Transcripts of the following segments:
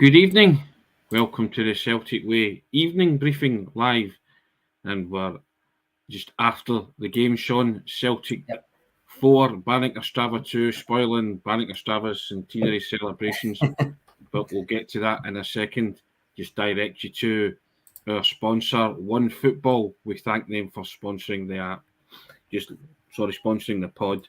Good evening. Welcome to the Celtic Way evening briefing live. And we're just after the game, Sean. Celtic 4, Banik Ostrava 2, spoiling Banik Ostrava's centenary celebrations. But we'll get to that in a second. Just direct you to our sponsor, One Football. We thank them for sponsoring the app. Sponsoring the pod.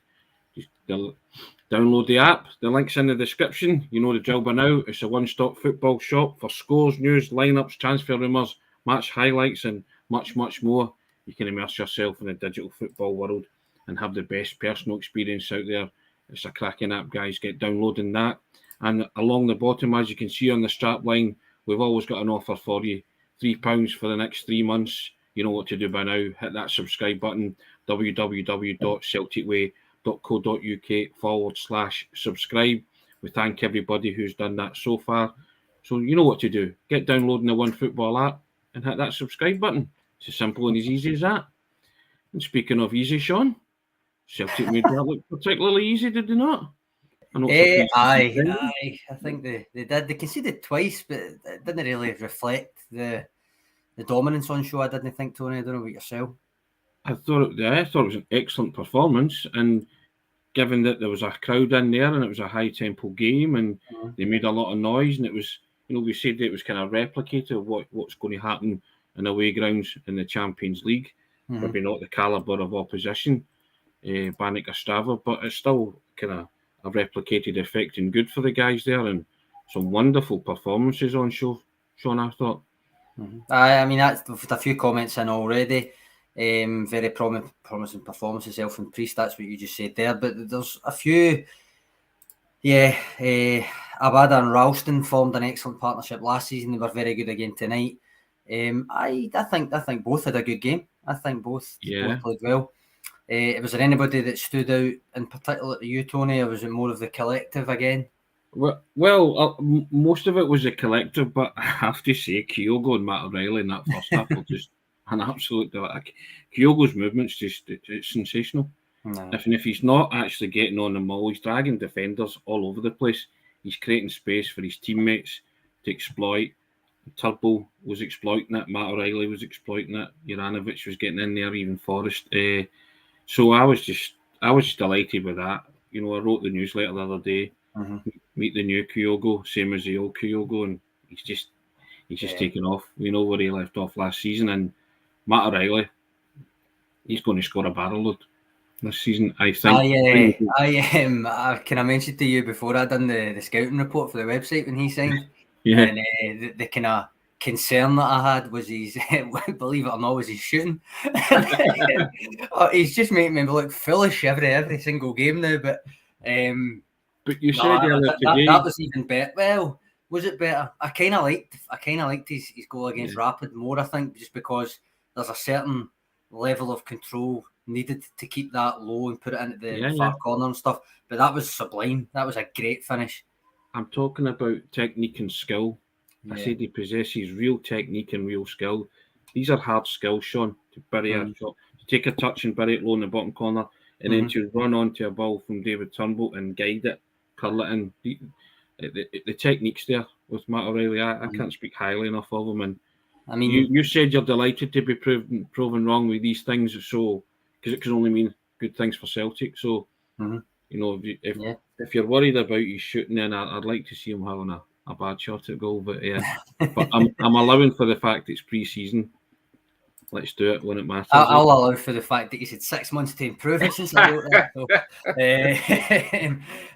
Just download the app. The link's in the description. You know the drill by now. It's a one-stop football shop for scores, news, lineups, transfer rumours, match highlights, and much, much more. You can immerse yourself in the digital football world and have the best personal experience out there. It's a cracking app, guys. Get downloading that. And along the bottom, as you can see on the strap line, we've always got an offer for you. £3 for the next 3 months. You know what to do by now. Hit that subscribe button. www.celticway.co.uk/subscribe. We thank everybody who's done that so far. So you know what to do. Get downloading the One Football app and hit that subscribe button. It's as simple and as easy as that. And speaking of easy, Sean, Celtic made that look particularly easy, did they not? Aye. I think they did. They conceded twice, but it didn't really reflect the dominance on show. I didn't think, Tony. I don't know about yourself. I thought it was an excellent performance, and given that there was a crowd in there and it was a high-tempo game and they made a lot of noise, and it was, we said that it was kind of replicated of what's going to happen in away grounds in the Champions League. Maybe not the calibre of opposition, Banik Ostrava, but it's still kind of a replicated effect and good for the guys there, and some wonderful performances on show, Sean, I thought. I mean, that's a few comments in already. Very promising performances, Elf and Priest. That's what you just said there. But there's a few. Abada and Ralston formed an excellent partnership last season. They were very good again tonight. I think both had a good game. I think both played well. Was there anybody that stood out in particular to you, Tony, or was it more of the collective again? Well, most of it was a collective, but I have to say, Kyogo and Matt O'Reilly in that first half were just an absolute delight. Kyogo's movements it's sensational. If he's not actually getting on the maul, he's dragging defenders all over the place. He's creating space for his teammates to exploit. Turbo was exploiting it. Matt O'Reilly was exploiting it. Juranovic was getting in there, even Forrest. So I was just delighted with that. I wrote the newsletter the other day. Meet the new Kyogo, same as the old Kyogo, and he's just taken off. We know where he left off last season, and Matt O'Reilly, he's going to score a barrel load this season, I think. I mentioned to you before I done the scouting report for the website when he signed. And the kind of concern that I had was his, believe it or not, was his shooting. He's just making me look foolish every single game now. But you said today that was even better. Well, was it better? I kind of liked his goal against Rapid more. I think just because there's a certain level of control needed to keep that low and put it into the far corner and stuff. But that was sublime. That was a great finish. I'm talking about technique and skill. I said he possesses real technique and real skill. These are hard skills, Sean, to bury a shot, to take a touch and bury it low in the bottom corner, and then to run onto a ball from David Turnbull and guide it, curl it in. The technique's there with Matt O'Reilly. I can't speak highly enough of him. And I mean, you said you're delighted to be proven wrong with these things, so because it can only mean good things for Celtic. So if you're worried about his shooting, then I'd like to see him having a bad shot at goal. But but I'm allowing for the fact it's pre-season. Let's do it when it matters. I'll allow for the fact that he's had 6 months to improve it since I wrote that. So,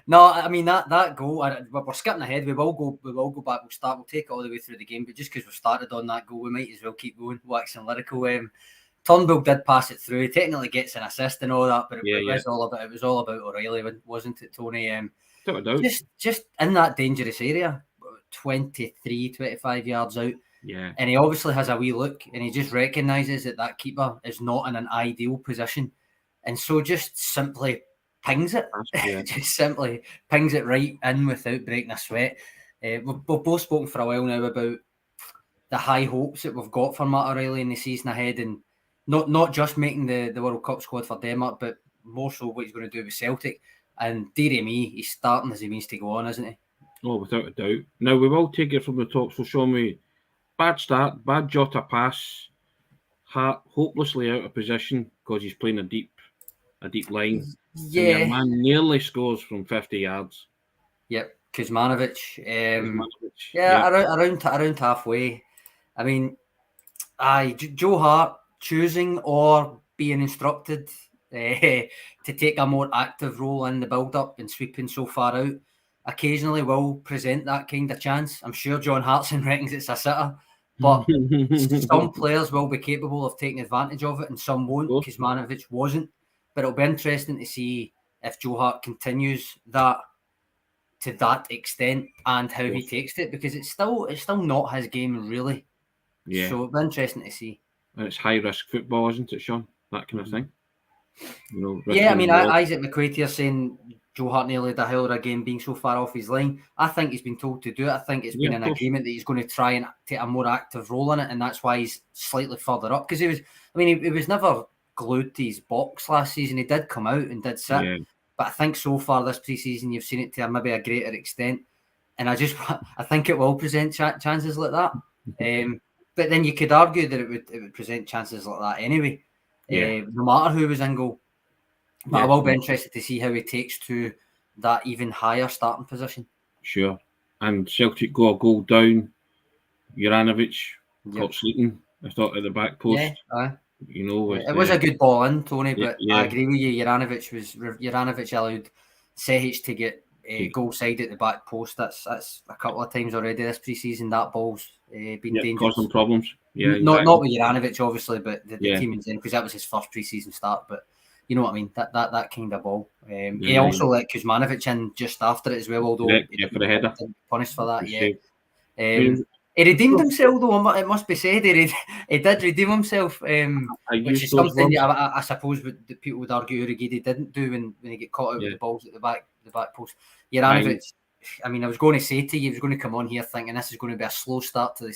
no, I mean that goal. We're skipping ahead. We will go back. We'll take it all the way through the game. But just because we've started on that goal, we might as well keep going. Waxing lyrical. Turnbull did pass it through. He technically gets an assist and all that, but it was all about O'Reilly, wasn't it, Tony? Just in that dangerous area, 23, 25 yards out. Yeah. And he obviously has a wee look, and he just recognises that keeper is not in an ideal position, and so just simply pings it. Just simply pings it right in without breaking a sweat. We've both spoken for a while now about the high hopes that we've got for Matt O'Reilly in the season ahead, and not just making the World Cup squad for Denmark, but more so what he's going to do with Celtic. And dearie me, he's starting as he means to go on, isn't he? Oh, without a doubt. Now, we will take it from the top. So, show me bad start, bad Jota pass, Hart hopelessly out of position because he's playing a deep line. And your Yeah. man nearly scores from 50 yards. Yep. Kuzmanovic. Kuzmanovic, Yeah, around halfway. I mean, Joe Hart choosing or being instructed to take a more active role in the build-up and sweeping so far out occasionally will present that kind of chance. I'm sure John Hartson reckons it's a sitter, but some players will be capable of taking advantage of it and some won't. Kuzmanovic wasn't, but it'll be interesting to see if Joe Hart continues that to that extent and how he takes it, because it's still not his game really. Yeah. So it'll be interesting to see. And it's high risk football, isn't it, Sean? That kind of thing. You know, yeah, I mean, Isaac McQuaid here saying Joe Hart nearly had a hell of a game being so far off his line. I think he's been told to do it. I think it's been an agreement that he's going to try and take a more active role in it, and that's why he's slightly further up. Because he was never glued to his box last season. He did come out and did sit. Yeah. But I think so far this pre-season, you've seen it to maybe a greater extent. And I think it will present chances like that. But then you could argue that it would present chances like that anyway. Yeah. No matter who was in goal. But I will be interested to see how he takes to that even higher starting position. Sure. And Celtic go a goal down. Juranovic got sleeping, I thought, at the back post. Yeah, you know, it was a good ball in, Tony, but I agree with you. Juranovic allowed Sehic to get goal side at the back post. That's a couple of times already this pre-season. That ball's been dangerous. Causing problems. Yeah, not with Juranovic, obviously, but the team in general, because that was his first pre-season start. But you know what I mean? That kind of ball. He also let Kuzmanovic in just after it as well, although for the header, punished for that. He redeemed himself, though. It must be said he did redeem himself, which is something I suppose that people would argue Urigidi didn't do when he get caught out with the balls at the back post. Juranovic, I mean, I was going to say to you, he was going to come on here thinking this is going to be a slow start to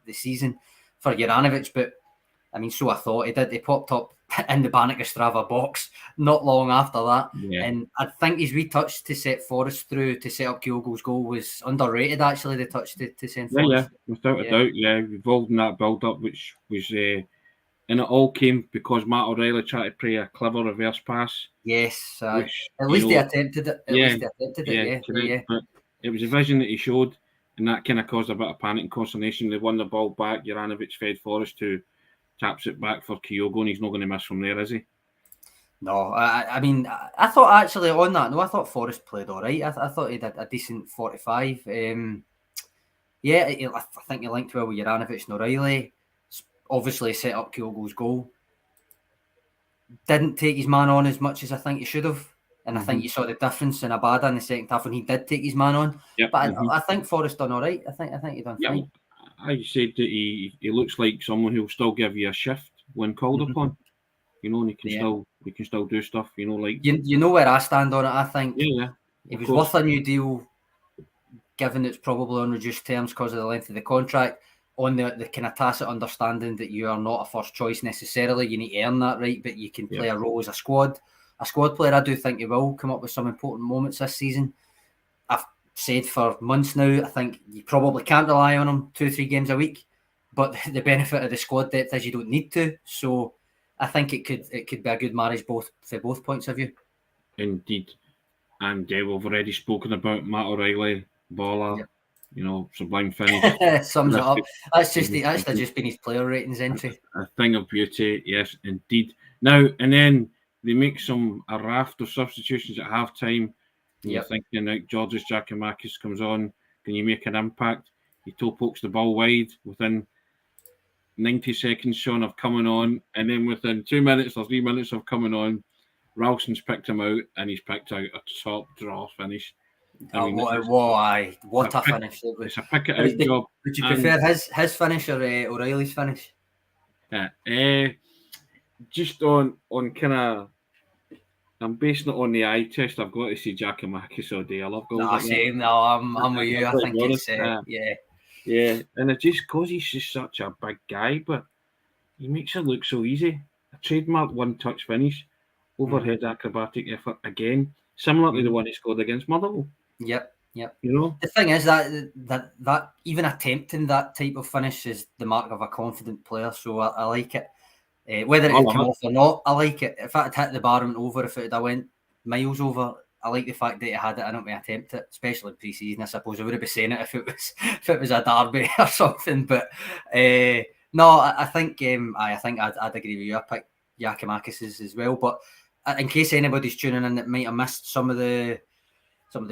the season for Juranovic, but I mean, so I thought he did. He popped up in the Banik Ostrava box not long after that. Yeah. And I think his retouch to set Forrest through to set up Kyogo's goal was underrated, actually, the touch to send Forrest. Yeah, without a doubt, involved in that build-up, which was... and it all came because Matt O'Reilly tried to play a clever reverse pass. Yes, at least he attempted it. But it was a vision that he showed, and that kind of caused a bit of panic and consternation. They won the ball back. Juranovic fed Forrest to... taps it back for Kyogo, and he's not going to miss from there, is he? No, I mean, I thought actually on that, I thought Forrest played all right. I thought he did a decent 45. I think he linked well with Juranovic and O'Reilly. Obviously set up Kyogo's goal. Didn't take his man on as much as I think he should have. And I think you saw the difference in Abada in the second half when he did take his man on. Yep. But I think Forrest done all right. I think he done fine. I said that he looks like someone who'll still give you a shift when called upon. You know, and he can still do stuff. You know, like you know where I stand on it. I think it was worth a new deal, given it's probably on reduced terms because of the length of the contract. On the kind of tacit understanding that you are not a first choice necessarily, you need to earn that right, but you can play a role as a squad player. I do think he will come up with some important moments this season. I've said for months now, I think you probably can't rely on him 2-3 games a week, but the benefit of the squad depth is you don't need to. So I think it could be a good marriage for both points of view. Indeed. And we've already spoken about Matt O'Reilly, baller, sublime finish. Sums it up. That's just been his player ratings entry. A thing of beauty, yes, indeed. Now, and then they make a raft of substitutions at half-time. You're thinking, like, Georgios Giakoumakis comes on. Can you make an impact? He toe pokes the ball wide within 90 seconds, Sean, of coming on. And then within 2 minutes or 3 minutes of coming on, Ralston's picked him out, and he's picked out a top draw finish. What a finish. It's a pick it out job. Would you prefer his finish or O'Reilly's finish? Just on kind of... I'm basing it on the eye test. I've got to see Giakoumakis all day. I love goals. I'm with you. I think it's yeah. And it's just because he's just such a big guy, but he makes it look so easy. A trademark one-touch finish, overhead acrobatic effort again, similar to the one he scored against Motherwell. Yep. Yeah. You know, the thing is that even attempting that type of finish is the mark of a confident player. So I like it. Whether it had come off or not, I like it. If it had hit the bar and went over, if it had went miles over, I like the fact that he had it in it when he attempted it, especially in pre-season. I suppose I would have been saying it if it was a derby or something. But no, I think I'd agree with you. I picked Giakoumakis as well. But in case anybody's tuning in that might have missed some of the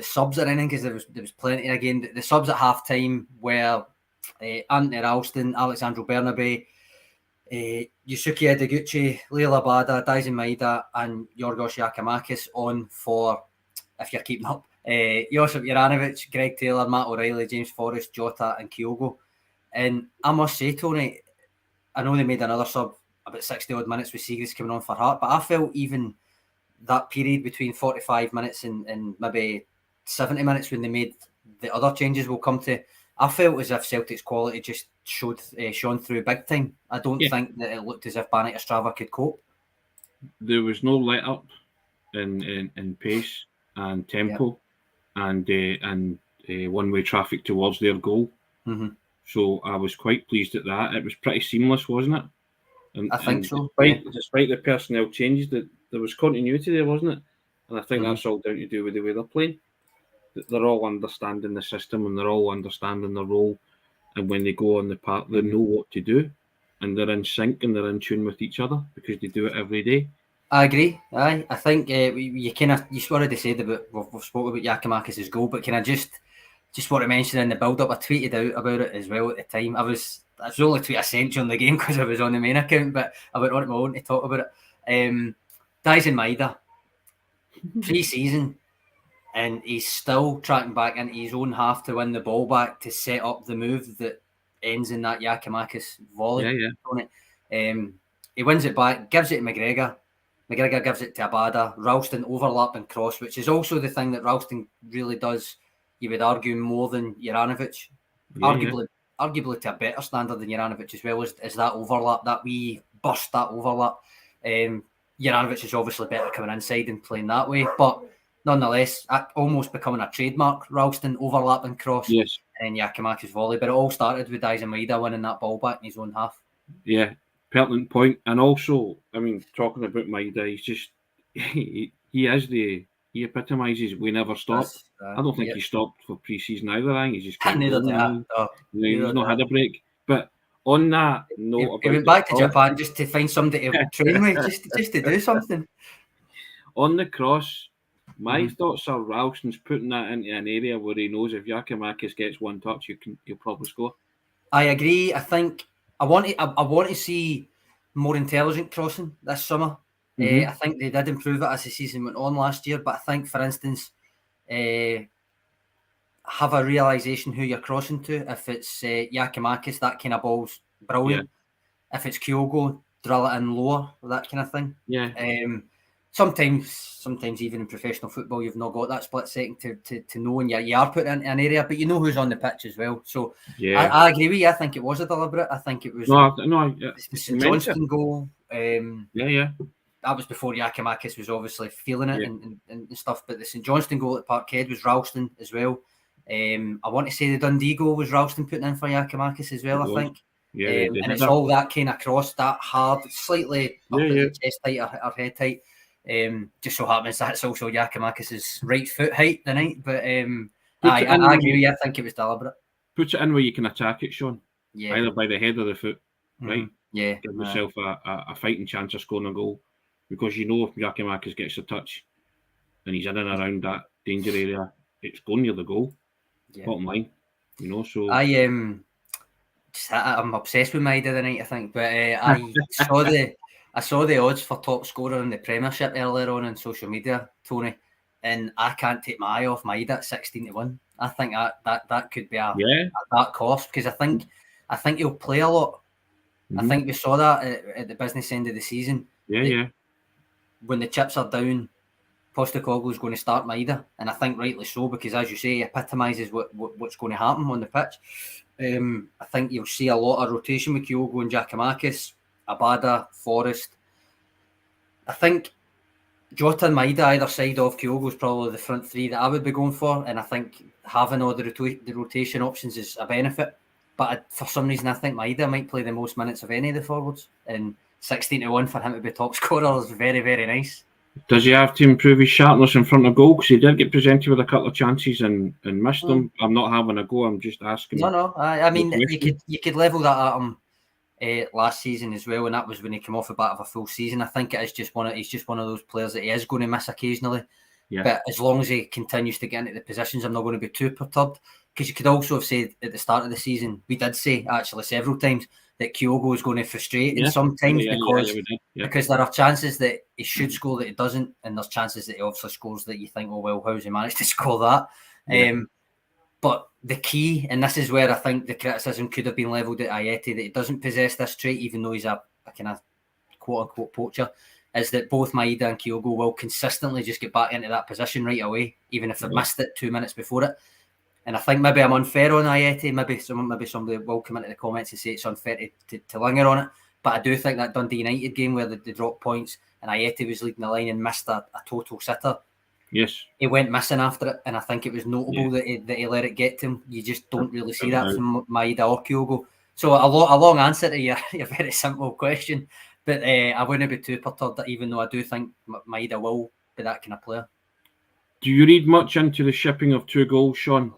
subs or anything, because there was plenty again. The subs at half time were Anthony Ralston, Alexandro Bernabe, Yusuke Edeguchi, Leila Bada, Daisen Maida, and Yorgos Giakoumakis on for, if you're keeping up, Josip Juranovic, Greg Taylor, Matt O'Reilly, James Forrest, Jota, and Kyogo. And I must say, Tony, I know they made another sub about 60 odd minutes with Siegrist coming on for Hart, but I felt even that period between 45 minutes and maybe 70 minutes when they made the other changes we'll come to, I felt as if Celtic's quality just shone through big time. I don't think that it looked as if Banik Ostrava could cope. There was no let up in pace and tempo and one-way traffic towards their goal. Mm-hmm. So I was quite pleased at that. It was pretty seamless, wasn't it? And, I think so. Despite the personnel changes, that there was continuity there, wasn't it? And I think that's all down to do with the way they're playing. They're all understanding the system and they're all understanding their role. And when they go on the park, they know what to do, and they're in sync and they're in tune with each other because they do it every day. I agree. I think you already said about we've spoken about Giakoumakis' goal, but can I just want to mention in the build-up, I tweeted out about it as well at the time. That's the only tweet I sent you on the game because I was on the main account, but I went on it my own to talk about it. Daisen Maida, pre-season, and he's still tracking back into his own half to win the ball back to set up the move that ends in that Giakoumakis volley. He wins it back, gives it to McGregor. McGregor gives it to Abada. Ralston overlap and cross, which is also the thing that Ralston really does, you would argue, more than Juranovic. Arguably to a better standard than Juranovic as well, is that overlap, that wee burst, that overlap. Juranovic is obviously better coming inside and playing that way, but nonetheless, almost becoming a trademark, Ralston overlap and cross, and then Giakoumakis volley. But it all started with Daisen Maida winning that ball back in his own half. Yeah, pertinent point. And also, I mean, talking about Maida, he's just he epitomises we never stop. I don't think he stopped for pre-season either. I think he's just neither did I. He's not had a break. But on that note, he went back to Japan just to find somebody to train with, just to do something. On the cross, my thoughts are Ralston's putting that into an area where he knows if Giakoumakis gets one touch, he'll probably score. I agree. I think I want to see more intelligent crossing this summer. I think they did improve it as the season went on last year, but I think, for instance, have a realisation who you're crossing to. If it's Giakoumakis, that kind of ball's brilliant. Yeah. If it's Kyogo, drill it in lower, that kind of thing. Yeah. Sometimes even in professional football, you've not got that split second to know when you are put into an area, but you know who's on the pitch as well. So I agree with you. I think it was a deliberate. I think it was the St Johnstone goal. That was before Giakoumakis was obviously feeling it and stuff. But the St Johnstone goal at Parkhead was Ralston as well. I want to say the Dundee goal was Ralston putting in for Giakoumakis as well, I think. And it's all that kind of cross, that hard, slightly up at the chest height or head height. Just so happens that's also Giakoumakis' right foot height tonight. But I agree with you. I think it was deliberate. Put it in where you can attack it, Sean. Either by the head or the foot, right? Give yourself a fighting chance of scoring a goal. Because you know if Giakoumakis gets a touch and he's in and around that danger area, it's going near the goal. Bottom line, you know. So I'm obsessed with Maida tonight, I think. But I saw the odds for top scorer in the Premiership earlier on social media, Tony, and I can't take my eye off Maida at 16-1. I think that could be a dark horse because I think he'll play a lot. I think we saw that at the business end of the season. When the chips are down, Postecoglou's going to start Maida, and I think rightly so because, as you say, he epitomises what's going to happen on the pitch. I think you'll see a lot of rotation with Kyogo and Giakoumakis, Abada, Forrest. I think Jota and Maeda either side of Kyogo is probably the front three that I would be going for, and I think having all the rotation options is a benefit. But for some reason, I think Maeda might play the most minutes of any of the forwards, and 16-1 for him to be top scorer is very, very nice. Does he have to improve his sharpness in front of goal? Because he did get presented with a couple of chances and missed them. I'm not having a go. I'm just asking. No. I mean, you could level that at him last season as well, and that was when he came off the back of a full season. I think it is he's just one of those players that he is going to miss occasionally. Yeah. But as long as he continues to get into the positions, I'm not going to be too perturbed. Because you could also have said at the start of the season, we did say actually several times that Kyogo is going to frustrate him sometimes because there are chances that he should score that he doesn't, and there's chances that he obviously scores that you think, oh well, how's he managed to score that? Yeah. But the key, and this is where I think the criticism could have been levelled at Ajeti, that he doesn't possess this trait, even though he's a kind of quote-unquote poacher, is that both Maeda and Kyogo will consistently just get back into that position right away, even if they've missed it 2 minutes before it. And I think maybe I'm unfair on Ajeti. Maybe somebody will come into the comments and say it's unfair to linger on it. But I do think that Dundee United game where they dropped points and Ajeti was leading the line and missed a total sitter. Yes. He went missing after it, and I think it was notable that he let it get to him. You just don't really see that from Maeda or Kyogo. So a long answer to your very simple question. But I wouldn't be too perturbed, even though I do think Maeda will be that kind of player. Do you read much into the shipping of 2 goals, Sean?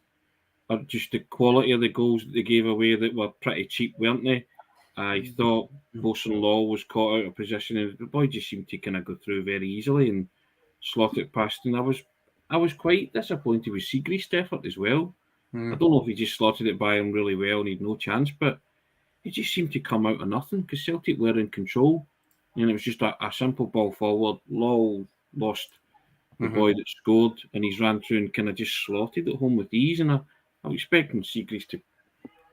Or just the quality of the goals that they gave away that were pretty cheap, weren't they? I thought Bosun Law was caught out of position, and the boy just seemed to kind of go through very easily and slot it past. And I was quite disappointed with Siegrist's effort as well. I don't know if he just slotted it by him really well and he'd no chance, but he just seemed to come out of nothing because Celtic were in control. And it was just a simple ball forward. Law lost the boy that scored, and he's ran through and kind of just slotted it home with ease. And I'm expecting Siegrist to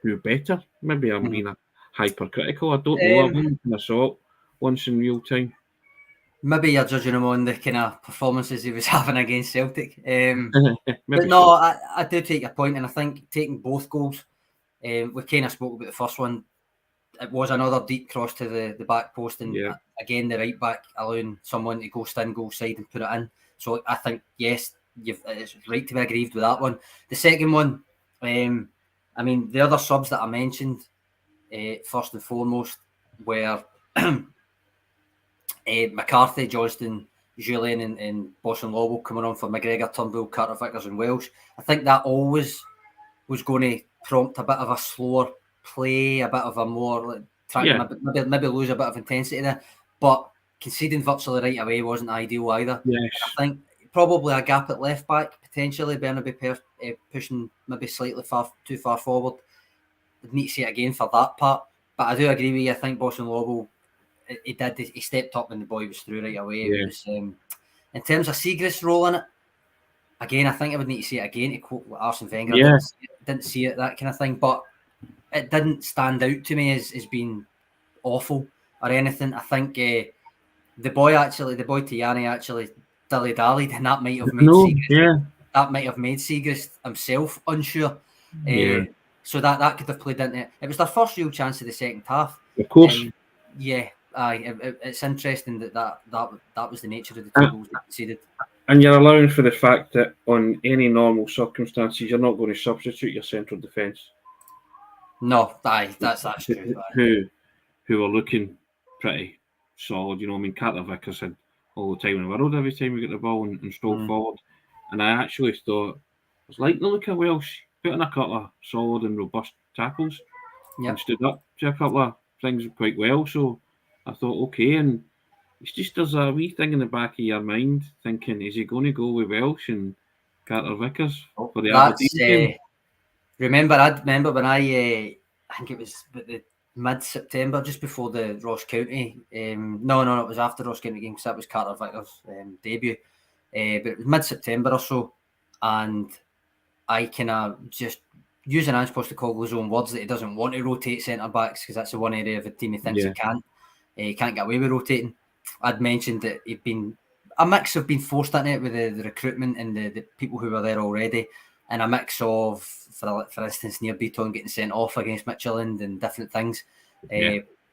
do better. Maybe I'm being hypercritical. I don't know. I've only kind of saw it once in real time. Maybe you're judging him on the kind of performances he was having against Celtic. But no, I do take your point, and I think taking both goals, we kind of spoke about the first one. It was another deep cross to the back post, and again, the right back allowing someone to go stand goal side and put it in. So I think, yes, it's right to be aggrieved with that one. The second one, I mean, the other subs that I mentioned, first and foremost, were McCarthy, Johnston, Julian, and Bosun Law coming on for McGregor, Turnbull, Carter Vickers, and Welsh. I think that always was going to prompt a bit of a slower play, a bit of a more trying to maybe lose a bit of intensity there. But conceding virtually right away wasn't ideal either. Yes. I think probably a gap at left back, potentially Bernabe pushing maybe slightly too far forward. I'd need to see it again for that part. But I do agree with you. I think Bosun Law, he stepped up when the boy was through right away. Yeah. It was, in terms of Siegrist's role in it, again, I think I would need to see it again to quote Arsene Wenger. Yeah. Didn't see it, that kind of thing. But it didn't stand out to me as being awful or anything. I think the boy Tiani actually dilly-dallied, and that might have made Siegrist himself unsure. So that could have played into it. It was their first real chance of the second half. Of course. It's interesting that was the nature of the 2 goals they conceded. And you're allowing for the fact that on any normal circumstances, you're not going to substitute your central defence. No, that's true. Who are looking pretty solid. You know, I mean, Carter Vickers had all the time in the world every time we get the ball and stroll forward. And I actually thought, I was liking the look of Welsh, putting a couple of solid and robust tackles and stood up to a couple of things quite well. So I thought, okay, and it's just there's a wee thing in the back of your mind thinking, is he going to go with Welsh and Carter Vickers for the Aberdeen game? I remember when I think it was the mid-September, just before the Ross County. No, it was after the Ross County game because that was Carter Vickers' debut. But it was mid-September or so, and I kind of just using Ange Postecoglou's own words that he doesn't want to rotate centre backs because that's the one area of the team he thinks he can't get away with rotating. I'd mentioned that he'd been a mix of being forced into it with the recruitment and the people who were there already, and a mix of, for instance, Near Beaton getting sent off against Midtjylland and different things.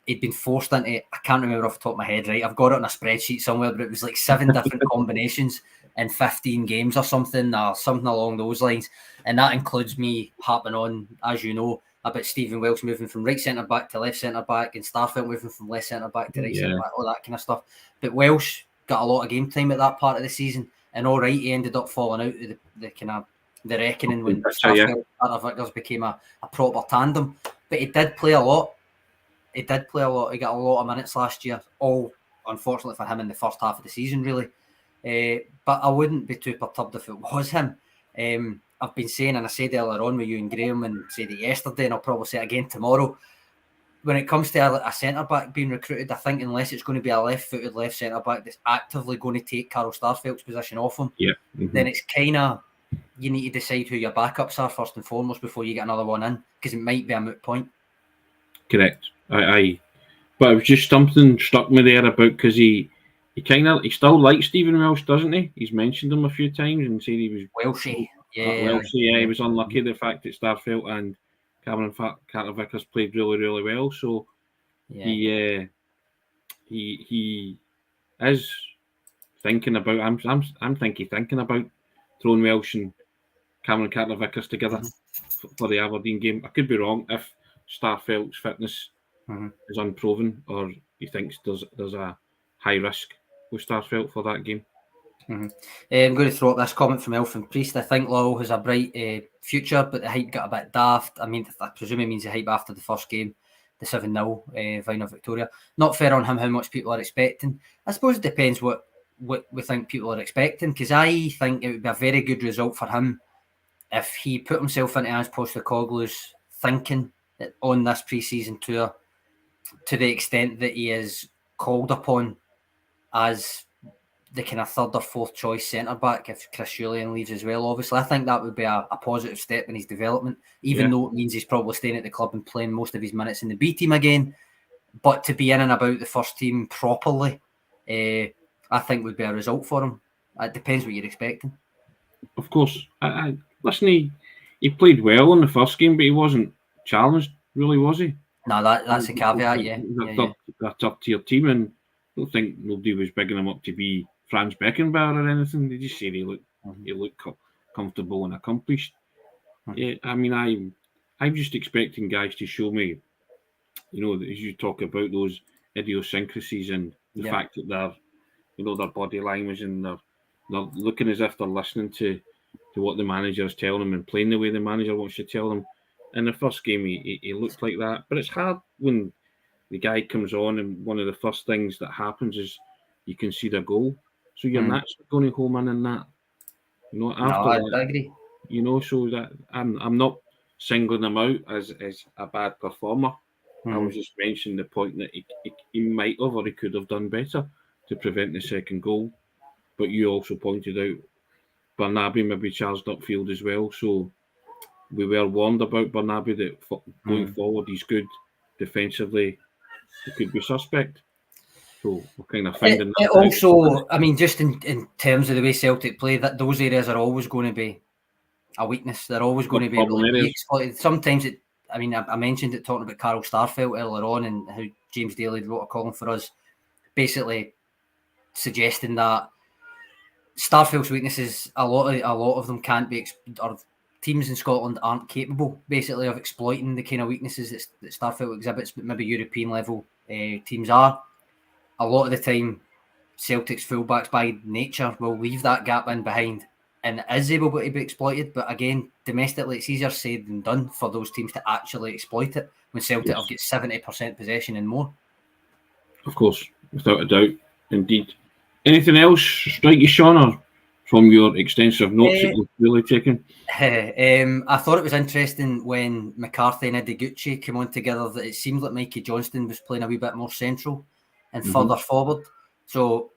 he'd been forced into, I can't remember off the top of my head, right? I've got it on a spreadsheet somewhere, but it was like 7 different combinations in 15 games or something along those lines. And that includes me harping on, as you know, about Stephen Welsh moving from right centre back to left centre back, and Starfelt moving from left centre back to right centre back, all that kind of stuff. But Welsh got a lot of game time at that part of the season, and all right, he ended up falling out of the kind of the reckoning when Starfelt and Vickers became a proper tandem. But he did play a lot. He got a lot of minutes last year, all unfortunately for him in the first half of the season, really. But I wouldn't be too perturbed if it was him. I've been saying, and I said earlier on with you and Graham, and said it yesterday, and I'll probably say it again tomorrow. When it comes to a centre-back being recruited, I think unless it's going to be a left-footed left centre-back that's actively going to take Carl Starfelt's position off him, then it's kind of, you need to decide who your backups are first and foremost before you get another one in, because it might be a moot point. Correct. But it was just something struck me there about, because he still likes Stephen Welsh, doesn't he? He's mentioned him a few times and said he was Welshy. He was unlucky. The fact that Starfelt and Cameron Carter-Vickers played really, really well. So he is thinking about. I'm thinking about throwing Welsh and Cameron Carter-Vickers together for the Aberdeen game. I could be wrong if Starfelt's fitness is unproven, or he thinks there's a high risk with Starfelt for that game. I'm going to throw up this comment from Elfin Priest. I think Lowell has a bright future, but the hype got a bit daft. I mean, I presume it means the hype after the first game, the 7-0 Vine of Victoria. Not fair on him how much people are expecting. I suppose it depends what we think people are expecting, because I think it would be a very good result for him if he put himself into Ange Postecoglou's thinking on this pre-season tour, to the extent that he is called upon as the kind of third or fourth choice centre-back if Chris Julian leaves as well. Obviously, I think that would be a positive step in his development, even though it means he's probably staying at the club and playing most of his minutes in the B team again. But to be in and about the first team properly, I think would be a result for him. It depends what you're expecting. Of course. Listen, he played well in the first game, but he wasn't challenged, really, was he? No, that's a caveat, That top-tier team, and I don't think nobody was bigging him up to be Franz Beckenbauer or anything. They just said he looked comfortable and accomplished. Yeah, I mean, I'm just expecting guys to show me, as you talk about those idiosyncrasies and the fact that their body language and they're looking as if they're listening to what the manager is telling them and playing the way the manager wants to tell them. In the first game, he looked like that, but it's hard when the guy comes on and one of the first things that happens is you concede a goal. So you're naturally going to home in that. I agree. So that I'm not singling him out as a bad performer. I was just mentioning the point that he might have or he could have done better to prevent the second goal. But you also pointed out Barnaby maybe charged upfield as well. So we were warned about Barnaby that going forward he's good defensively. He could be suspect. So we're kind of finding that. Also, I mean, just in terms of the way Celtic play, that those areas are always going to be a weakness. They're always going to be able to be exploited. Sometimes I mentioned it talking about Carl Starfelt earlier on and how James Daly wrote a column for us, basically suggesting that Starfelt's weaknesses, a lot of them can't be, or teams in Scotland aren't capable, basically, of exploiting the kind of weaknesses that Starfelt exhibits, but maybe European level teams are. A lot of the time, Celtic's fullbacks by nature will leave that gap in behind and is able to be exploited. But again, domestically, it's easier said than done for those teams to actually exploit it when Celtic have got 70% possession and more. Of course, without a doubt, indeed. Anything else strike you, Sean, or from your extensive notes that you've really taken? I thought it was interesting when McCarthy and Ideguchi came on together that it seemed like Mikey Johnston was playing a wee bit more central and further forward. So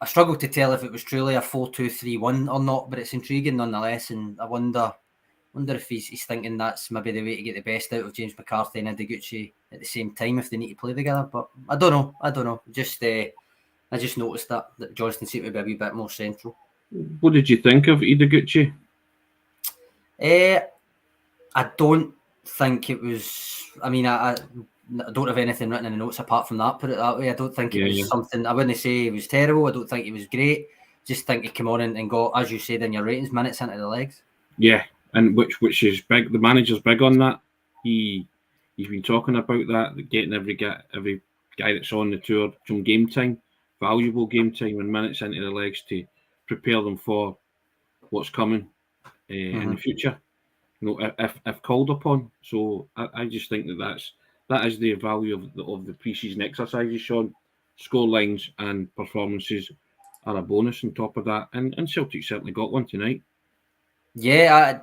I struggled to tell if it was truly a 4-2-3-1 or not, but it's intriguing nonetheless. And I wonder if he's thinking that's maybe the way to get the best out of James McCarthy and Ideguchi at the same time if they need to play together. But I don't know. I just noticed that Johnston seemed to be a wee bit more central. What did you think of Ideguchi? I don't think it was. I mean, I don't have anything written in the notes apart from that, put it that way. I don't think it was something, I wouldn't say he was terrible. I don't think he was great. Just think he came on and got, as you said in your ratings, minutes into the legs. Yeah, and which is big. The manager's big on that. He's been talking about that, getting every guy that's on the tour some game time, valuable game time and minutes into the legs to prepare them for what's coming in the future. If called upon. So I just think that is the value of the pre-season exercises, Sean. Score lines and performances are a bonus on top of that, and Celtic certainly got one tonight. Yeah,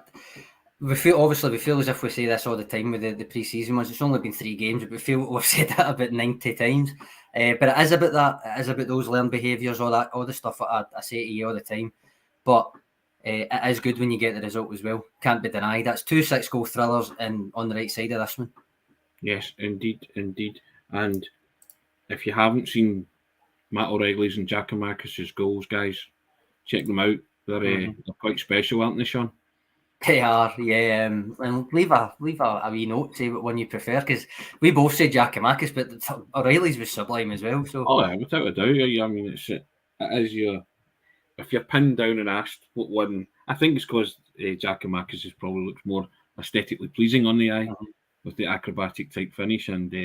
we feel as if we say this all the time with the pre-season ones. It's only been 3 games, but we feel we've said that about 90 times. But it is about that. It is about those learned behaviours, all the stuff that I say to you all the time. But it is good when you get the result as well. Can't be denied. That's 2 6-goal thrillers and on the right side of this one. Yes, indeed. And if you haven't seen Matt O'Reilly's and Giacomakis' goals, guys, check them out. They're quite special, aren't they, Sean? They are, yeah. And leave a wee note, say what one you prefer, because we both said Giacomakis, but O'Reilly's was sublime as well. So, yeah, without a doubt. I mean, it is your. If you're pinned down and asked what one, I think it's because Giacomakis is probably looks more aesthetically pleasing on the eye with the acrobatic type finish. And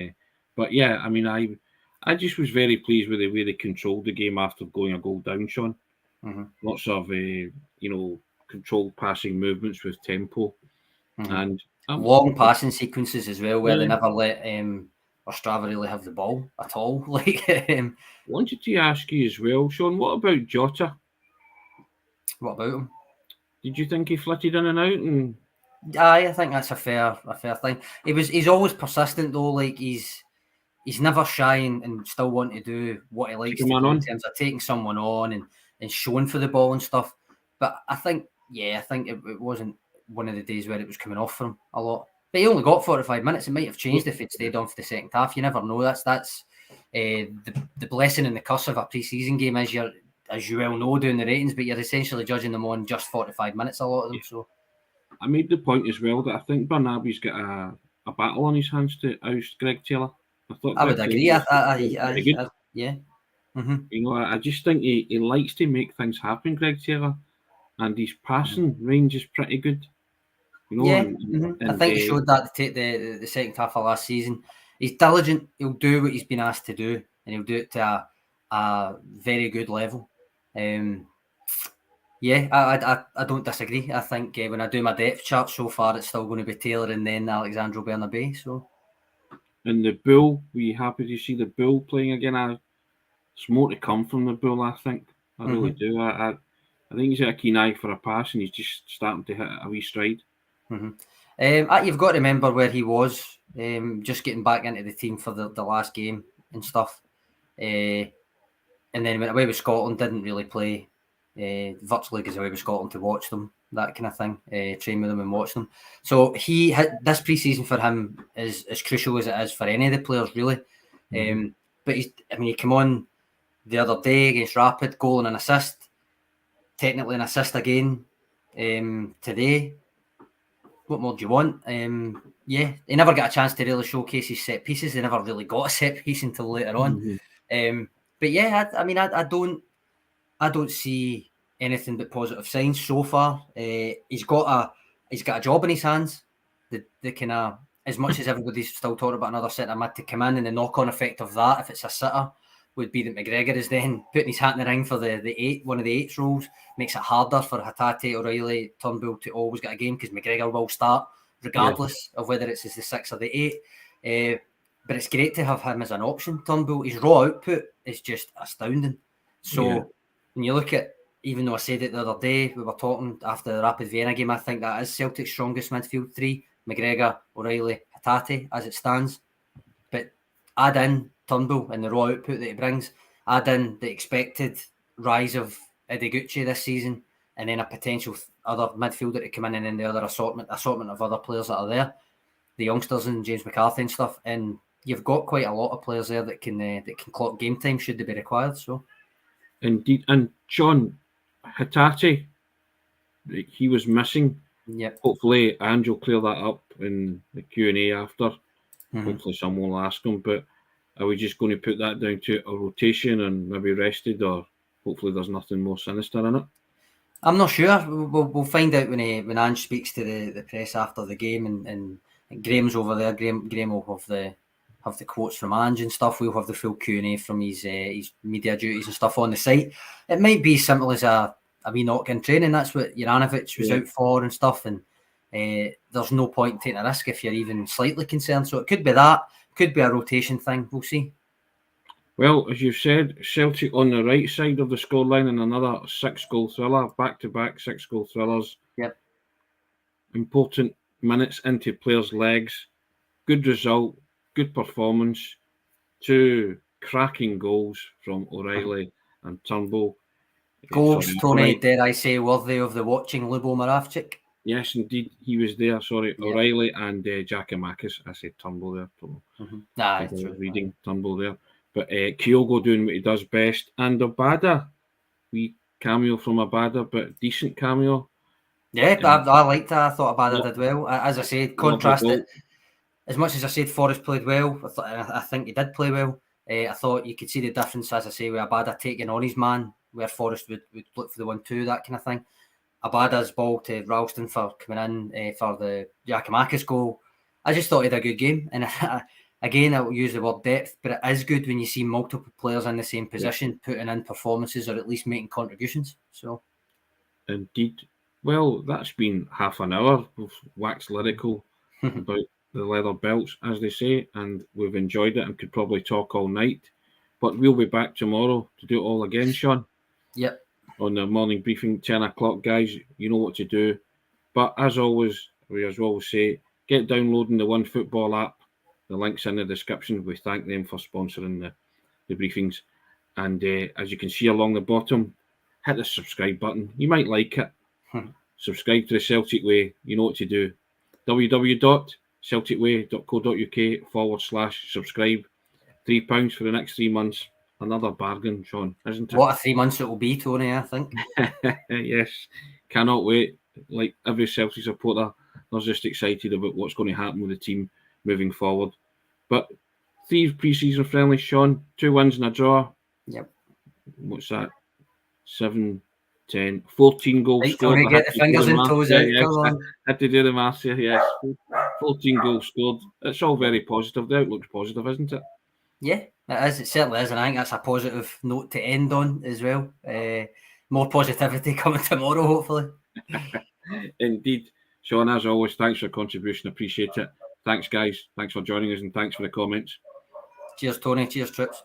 but yeah, I mean, I just was very pleased with the way they controlled the game after going a goal down, Sean. Lots of controlled passing movements with tempo and long passing sequences as well, where they never let Ostrava really have the ball at all. Wanted to ask you as well, Sean, what about Jota? What about him? Did you think he flitted in and out? And I think that's a fair thing. He's always persistent though. Like he's never shy and still want to do what he likes to do in terms of taking someone on and showing for the ball and stuff. But I think it wasn't one of the days where it was coming off for him a lot. But he only got 45 minutes. It might have changed if he'd stayed on for the second half. You never know. That's the blessing and the curse of a pre-season game is as you well know, doing the ratings, but you're essentially judging them on just 45 minutes, a lot of them. So I made the point as well that I think Barnaby's got a battle on his hands to oust Greg Taylor. I would agree. Yeah. I just think he likes to make things happen, Greg Taylor, and his passing range is pretty good. I think he showed that to take the second half of last season. He's diligent. He'll do what he's been asked to do, and he'll do it to a very good level. I don't disagree. I think when I do my depth chart so far, it's still going to be Taylor and then Alexandro Bernabé. So, and the Bull, were you happy to see the Bull playing again? It's more to come from the Bull, I think. I really do. I think he's got a keen eye for a pass, and he's just starting to hit a wee stride. You've got to remember where he was, just getting back into the team for the last game and stuff. And then went away with Scotland, didn't really play virtually because away with Scotland to watch them, that kind of thing, train with them and watch them. So this pre-season for him is as crucial as it is for any of the players, really. But he came on the other day against Rapid, goal and an assist, technically an assist again today. What more do you want? He never got a chance to really showcase his set pieces. They never really got a set piece until later on. But yeah, I don't see anything but positive signs so far. He's got a job in his hands. The kind of, as much as everybody's still talking about another centre mid to come in, and the knock-on effect of that, if it's a sitter, would be that McGregor is then putting his hat in the ring for one of the eights roles. Makes it harder for Hatate, O'Reilly, Turnbull to always get a game because McGregor will start regardless of whether it's as the 6 or the 8. But it's great to have him as an option. Turnbull, his raw output is just astounding. So when you look at, even though I said it the other day, we were talking after the Rapid Vienna game, I think that is Celtic's strongest midfield 3. McGregor, O'Reilly, Hatate as it stands. But add in Turnbull and the raw output that he brings, add in the expected rise of Ideguchi this season, and then a potential other midfielder to come in, and then the other assortment of other players that are there, the youngsters and James McCarthy and stuff, and you've got quite a lot of players there that can clock game time should they be required. So, indeed, and John Hatate, he was missing. Yep. Hopefully, Ange will clear that up in the Q&A after. Hopefully someone will ask him, but are we just going to put that down to a rotation and maybe rested, or hopefully there's nothing more sinister in it? I'm not sure. We'll find out when Ange speaks to the press after the game, and Graham's over there. Graham will have the quotes from Ange and stuff. We'll have the full Q&A from his media duties and stuff on the site. It might be simple as a wee knock in training. That's what Juranovic was out for and stuff, and there's no point in taking a risk if you're even slightly concerned. So it could be that, could be a rotation thing. We'll see. Well, as you've said, Celtic on the right side of the scoreline and another 6-goal thriller, back-to-back 6-goal thrillers. Yep. Important minutes into players' legs. Good result, good performance. 2 cracking goals from O'Reilly and Turnbull. Goals, Tony, dare I say, worthy of the watching Lubo Moravcik? Yes, indeed, he was there. Sorry, Yeah. O'Reilly and Giakoumakis. I said Turnbull there. I was reading Turnbull there. But Kyogo doing what he does best. And Abada. We cameo from Abada, but decent cameo. Yeah, I liked that. I thought Abada did well. As I said, contrasted. As much as I said Forrest played well, I think he did play well. I thought you could see the difference, as I say, with Abada taking on his man, where Forrest would look for the 1-2, that kind of thing. Abada's ball to Ralston for coming in for the Giakoumakis goal. I just thought he had a good game. And again, I will use the word depth, but it is good when you see multiple players in the same position putting in performances or at least making contributions. So, indeed. Well, that's been half an hour. We've waxed lyrical about the leather belts, as they say, and we've enjoyed it and could probably talk all night. But we'll be back tomorrow to do it all again, Sean. Yep. On the morning briefing, 10 o'clock, guys. You know what to do. But as always, we as well say, get downloading the One Football app. The link's in the description. We thank them for sponsoring the briefings. And as you can see along the bottom, hit the subscribe button. You might like it. Subscribe to the Celtic Way. You know what to do. www.celticway.co.uk/subscribe. £3 for the next 3 months. Another bargain, Sean, isn't it? What a 3 months it will be, Tony, I think. Yes. Cannot wait. Like every Celtic supporter, they're just excited about what's going to happen with the team moving forward. But 3 pre-season friendlies, Sean. 2 wins and a draw. Yep. What's that? 7, 10, 14 goals scored. Tony, get the fingers and toes out. Yes, Come on. I had to do the maths here. Yes, 14 goals scored. It's all very positive. The outlook's positive, isn't it? Yeah, it is. It certainly is, and I think that's a positive note to end on as well. More positivity coming tomorrow, hopefully. Indeed. Sean, as always, thanks for your contribution. Appreciate it. Thanks, guys. Thanks for joining us, and thanks for the comments. Cheers, Tony. Cheers, Trips.